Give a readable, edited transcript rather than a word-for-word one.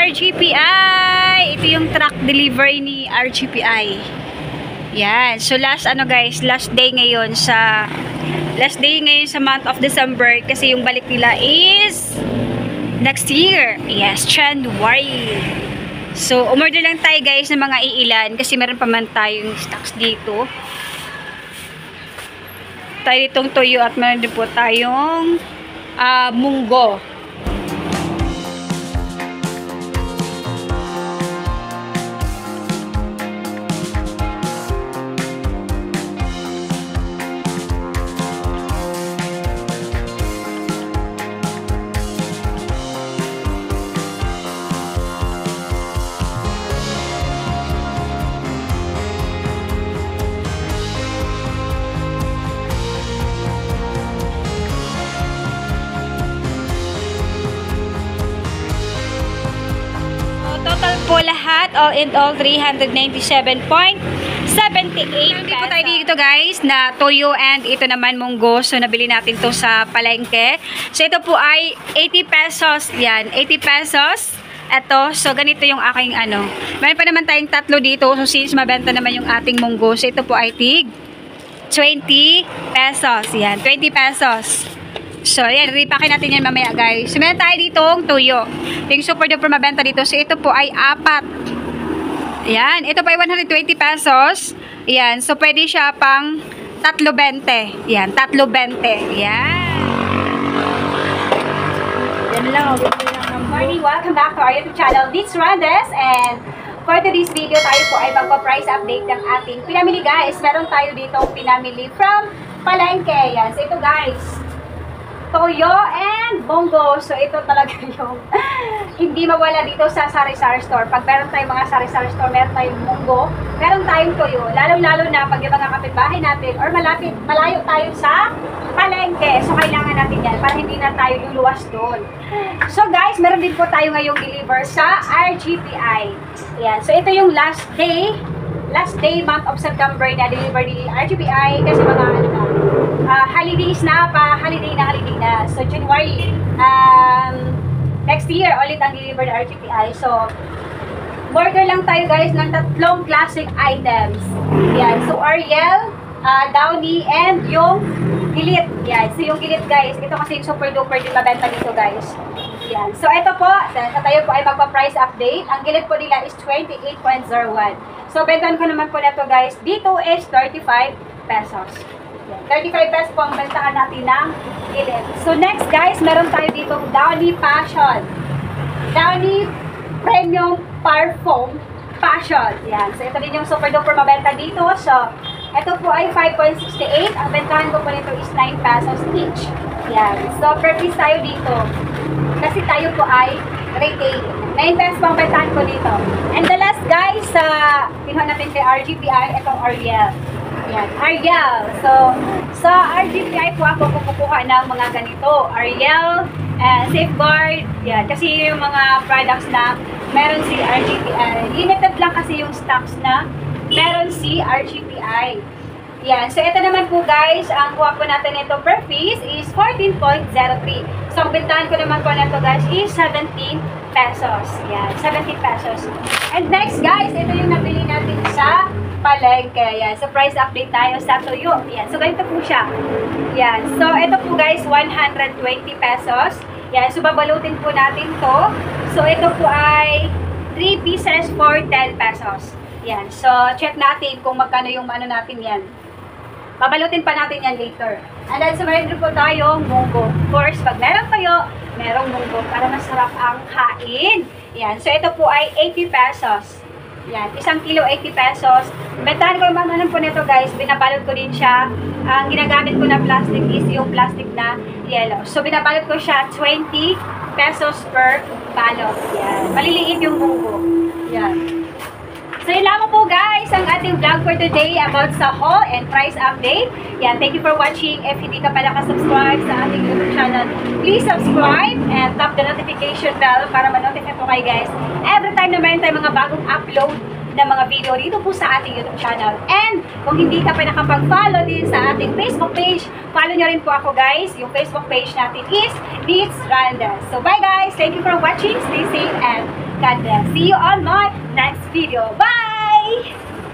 RGPI! Ito yung truck delivery ni RGPI. Yan. So last last day ngayon sa month of December kasi yung balik nila is next year. Yes, January. So umorder lang tayo guys ng mga iilan kasi meron pa man tayong stocks dito. Tayo itong toyo at meron din po tayong munggo. Total po lahat, all in all, 397.78 Nandito po tayo dito guys, na toyo and ito naman munggo. So, nabili natin to sa palengke. So, ito po ay 80 pesos. Yan, 80 pesos. Ito, so ganito yung aking Meron pa naman tayong tatlo dito. So, since mabenta naman yung ating munggo, so ito po ay tig 20 pesos. Yan, 20 pesos. So, yan, ripakin natin yan mamaya guys. So, meron tayo ditong tuyo. Yung super duper mabenta dito. So, ito po ay 4. Yan, ito po ay 120 pesos. Yan, so pwede siya pang 3.20. Yan, 3.20. Yan. Yan lang. Good morning, welcome back to our YouTube channel, This Randes. And for today's video, tayo po ay magpa-price update ng ating pinamili guys. Meron tayo ditong pinamili from palengke. Yan, so ito guys, toyo and munggo. So, ito talaga yung hindi mawala dito sa sari-sari store. Pag meron tayong mga sari-sari store, meron tayong munggo, meron tayong toyo. Lalo-lalo na pag yung mga kapitbahay natin or malayo tayo sa palengke. So, kailangan natin yan para hindi na tayo luluwas doon. So, guys, meron din po tayo ngayong deliver sa RGPI. Yan. So, ito yung last day month of September na deliver ni RGPI kasi mga holidays na holiday na. So, January, next year, ulit ang deliver ni RGPI. So, order lang tayo guys ng 3 classic items. Yan. So, Ariel, Downy, and yung Gilit. Yan. So, yung Gilit guys, ito kasi yung super duper din mabenta dito guys. Yan. So, ito po, tayo po ay magpa-price update. Ang Gilit po nila is 28.01. So, bentan ko naman po na to guys. Dito is 35 pesos. 35 pesos po ang bentahan natin ng Gilit. So, next guys, meron tayo dito Downy Passion. Downy Premium Parfum Passion. Yan. So, ito din yung super duper mabenta dito. So, ito po ay 5.68. Ang bentahan ko po nito is 9 pesos each. Yan. So, per piece tayo dito. Kasi tayo po ay retail. 9 pesos po ang bentahan ko dito. And the last guys, kinuha natin kay RGPI, itong Ariel. Yan, Ariel. So, sa RGPI po ako kukuha ng mga ganito. Ariel, Safeguard. Yan, kasi yung mga products na meron si RGPI. Limited lang kasi yung stocks na meron si RGPI. Yan, so ito naman po guys, ang kuha po natin ito per piece is 14.03. So, ang bentahan ko naman po nito guys is 17 pesos. Yan, 17 pesos. And next guys, ito yung nabili natin sa palengke. Yan, so price update tayo sa toyo. Yan, so ganito po siya. Yan, so ito po guys, 120 pesos. Yan, so babalutin po natin to. So ito po ay 3 pieces for 10 pesos. Yan, so check natin kung magkano yung natin yan. Babalutin pa natin yan later. And then, so meron po tayong munggo. Of course, pag meron kayo, merong munggo para masarap ang kain. Yan. So, ito po ay 80 pesos. Yan. 1 kilo, 80 pesos. Bentahan ko yung po nito guys. Binabalot ko din siya. Ang ginagamit ko na plastic is yung plastic na yellow. So, binabalot ko siya 20 pesos per balot. Yan. Maliliit yung munggo. Yan. So, yun lamang po guys ang ating vlog for today about sa haul and price update. Yan, thank you for watching. If hindi ka pa nakasubscribe sa ating YouTube channel, please subscribe and tap the notification bell para ma-notify po kayo guys every time na meron tayong mga bagong upload na mga video dito po sa ating YouTube channel. And kung hindi ka pa nakapag-follow din sa ating Facebook page, follow nyo rin po ako guys. Yung Facebook page natin is This Randes. So bye guys! Thank you for watching. Stay safe and God bless. See you on my next video. Bye!